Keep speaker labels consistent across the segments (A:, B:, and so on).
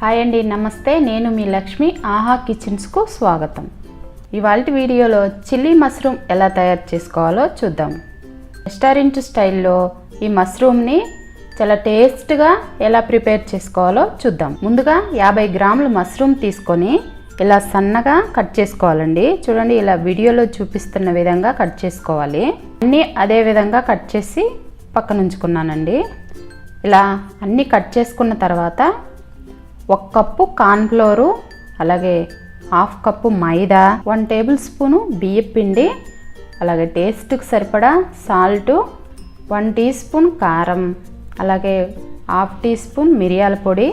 A: Hi అండి, నమస్తే. నేను మీ లక్ష్మి. ఆహా కిచెన్స్కు స్వాగతం. ఇవాల్టి వీడియోలో చిల్లీ మష్రూమ్ ఎలా తయారు చేసుకోవాలో చూద్దాం. రెస్టారెంట్ స్టైల్లో ఈ మష్రూమ్ని చాలా టేస్ట్గా ఎలా ప్రిపేర్ చేసుకోవాలో చూద్దాం. ముందుగా 50 గ్రాముల మష్రూమ్ తీసుకొని ఇలా సన్నగా కట్ చేసుకోవాలండి. చూడండి, ఇలా వీడియోలో చూపిస్తున్న విధంగా కట్ చేసుకోవాలి. అన్నీ అదే విధంగా కట్ చేసి పక్కన ఉంచుకున్నానండి. ఇలా అన్నీ కట్ చేసుకున్న తర్వాత 1 కప్పు కార్న్ఫ్లోరు, అలాగే 1/2 కప్పు మైదా, 1 టేబుల్ స్పూను బియ్యం పిండి, అలాగే టేస్ట్కి సరిపడా సాల్టు, 1 టీ స్పూన్ కారం, అలాగే 1/2 టీ స్పూన్ మిరియాల పొడి,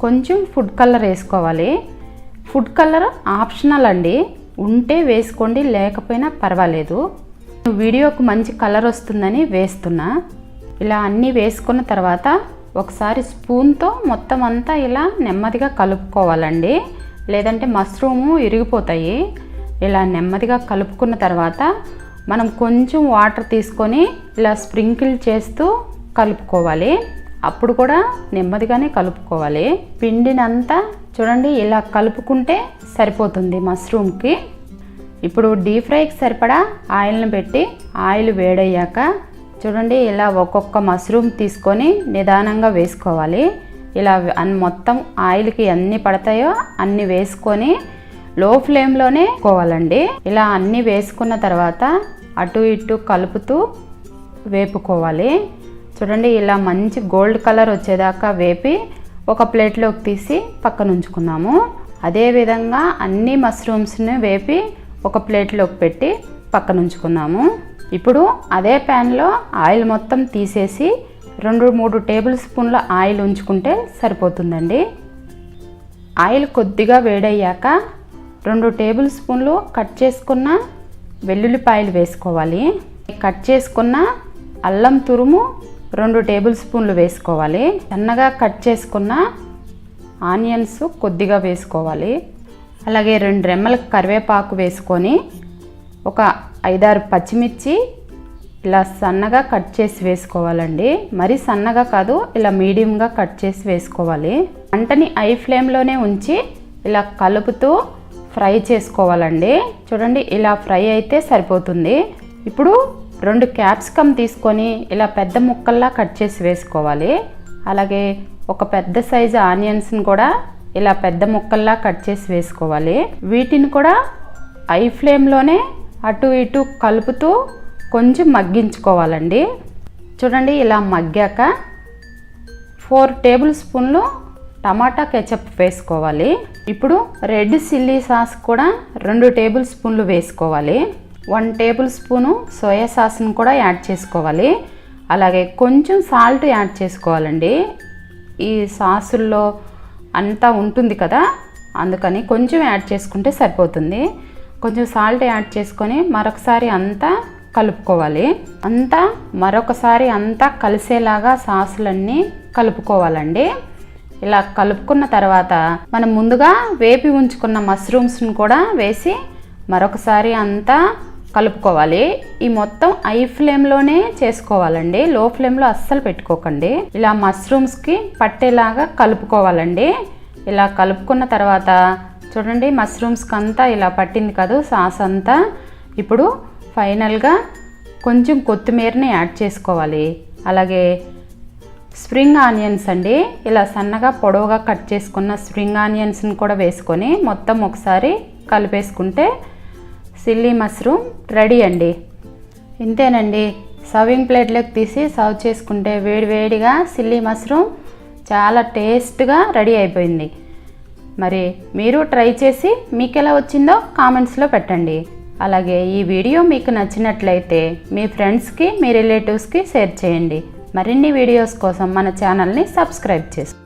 A: కొంచెం ఫుడ్ కలర్ వేసుకోవాలి. ఫుడ్ కలర్ ఆప్షనల్ అండి, ఉంటే వేసుకోండి, లేకపోయినా పర్వాలేదు. వీడియోకు మంచి కలర్ వస్తుందని వేస్తున్నా. ఇలా అన్నీ వేసుకున్న తర్వాత ఒకసారి స్పూన్తో మొత్తం అంతా ఇలా నెమ్మదిగా కలుపుకోవాలండి, లేదంటే మష్రూము ఇరిగిపోతాయి. ఇలా నెమ్మదిగా కలుపుకున్న తర్వాత మనం కొంచెం వాటర్ తీసుకొని ఇలా స్ప్రింకిల్ చేస్తూ కలుపుకోవాలి. అప్పుడు కూడా నెమ్మదిగానే కలుపుకోవాలి. పిండినంతా చూడండి ఇలా కలుపుకుంటే సరిపోతుంది మష్రూమ్కి. ఇప్పుడు డీప్ ఫ్రైకి సరిపడా ఆయిల్ని పెట్టి ఆయిల్ వేడయ్యాక చూడండి ఇలా ఒక్కొక్క మష్రూమ్ తీసుకొని నిదానంగా వేసుకోవాలి. ఇలా మొత్తం ఆయిల్కి అన్ని పడతాయో అన్ని వేసుకొని లో ఫ్లేమ్లోనే వేసుకోవాలండి. ఇలా అన్నీ వేసుకున్న తర్వాత అటు ఇటు కలుపుతూ వేపుకోవాలి. చూడండి ఇలా మంచి గోల్డ్ కలర్ వచ్చేదాకా వేపి ఒక ప్లేట్లోకి తీసి పక్కన ఉంచుకున్నాము. అదేవిధంగా అన్ని మష్రూమ్స్ని వేపి ఒక ప్లేట్లోకి పెట్టి పక్కన ఉంచుకున్నాము. ఇప్పుడు అదే ప్యాన్లో ఆయిల్ మొత్తం తీసేసి 2-3 టేబుల్ స్పూన్ల ఆయిల్ ఉంచుకుంటే సరిపోతుందండి. ఆయిల్ కొద్దిగా వేడయ్యాక 2 టేబుల్ స్పూన్లు కట్ చేసుకున్న వెల్లుల్లిపాయలు వేసుకోవాలి. కట్ చేసుకున్న అల్లం తురుము 2 టేబుల్ స్పూన్లు వేసుకోవాలి. సన్నగా కట్ చేసుకున్న ఆనియన్స్ కొద్దిగా వేసుకోవాలి. అలాగే 2 రెమ్మల కరివేపాకు వేసుకొని ఒక 5-6 పచ్చిమిర్చి ఇలా సన్నగా కట్ చేసి వేసుకోవాలండి. మరీ సన్నగా కాదు, ఇలా మీడియంగా కట్ చేసి వేసుకోవాలి. మంటని హై ఫ్లేమ్లోనే ఉంచి ఇలా కలుపుతూ ఫ్రై చేసుకోవాలండి. చూడండి ఇలా ఫ్రై అయితే సరిపోతుంది. ఇప్పుడు 2 క్యాప్సికమ్ తీసుకొని ఇలా పెద్ద ముక్కల్లా కట్ చేసి వేసుకోవాలి. అలాగే ఒక పెద్ద సైజు ఆనియన్స్ని కూడా ఇలా పెద్ద ముక్కల్లా కట్ చేసి వేసుకోవాలి. వీటిని కూడా హై ఫ్లేమ్లోనే అటు ఇటు కలుపుతూ కొంచెం మగ్గించుకోవాలండి. చూడండి ఇలా మగ్గాక 4 టేబుల్ స్పూన్లు టమాటా కెచప్ వేసుకోవాలి. ఇప్పుడు రెడ్ చిల్లీ సాస్ కూడా 2 టేబుల్ స్పూన్లు వేసుకోవాలి. 1 టేబుల్ స్పూను సోయా సాస్ని కూడా యాడ్ చేసుకోవాలి. అలాగే కొంచెం సాల్ట్ యాడ్ చేసుకోవాలండి. ఈ సాసుల్లో అంతా ఉంటుంది కదా, అందుకని కొంచెం యాడ్ చేసుకుంటే సరిపోతుంది. కొంచెం సాల్ట్ యాడ్ చేసుకొని మరొకసారి అంతా కలుపుకోవాలి. మరొకసారి అంతా కలిసేలాగా సాసులన్నీ కలుపుకోవాలండి. ఇలా కలుపుకున్న తర్వాత మనం ముందుగా వేపి ఉంచుకున్న మష్రూమ్స్ని కూడా వేసి మరొకసారి అంతా కలుపుకోవాలి. ఈ మొత్తం హై ఫ్లేమ్లోనే చేసుకోవాలండి, లో ఫ్లేమ్లో అస్సలు పెట్టుకోకండి. ఇలా మష్రూమ్స్కి పట్టేలాగా కలుపుకోవాలండి. ఇలా కలుపుకున్న తర్వాత చూడండి మష్రూమ్స్కి అంతా ఇలా పట్టింది కదా సాస్ అంతా. ఇప్పుడు ఫైనల్గా కొంచెం కొత్తిమీరని యాడ్ చేసుకోవాలి. అలాగే స్ప్రింగ్ ఆనియన్స్ అండి, ఇలా సన్నగా పొడవుగా కట్ చేసుకున్న స్ప్రింగ్ ఆనియన్స్ని కూడా వేసుకొని మొత్తం ఒకసారి కలిపేసుకుంటే చిల్లీ మష్రూమ్ రెడీ అండి. ఇంతేనండి. సర్వింగ్ ప్లేట్లోకి తీసి సర్వ్ చేసుకుంటే వేడివేడిగా చిల్లీ మష్రూమ్ చాలా టేస్ట్గా రెడీ అయిపోయింది. మరి మీరు ట్రై చేసి మీకు ఎలా వచ్చిందో కామెంట్స్లో పెట్టండి. అలాగే ఈ వీడియో మీకు నచ్చినట్లయితే మీ ఫ్రెండ్స్కి, మీ రిలేటివ్స్కి షేర్ చేయండి. మరిన్ని వీడియోస్ కోసం మన ఛానల్ని సబ్స్క్రైబ్ చేసుకోండి.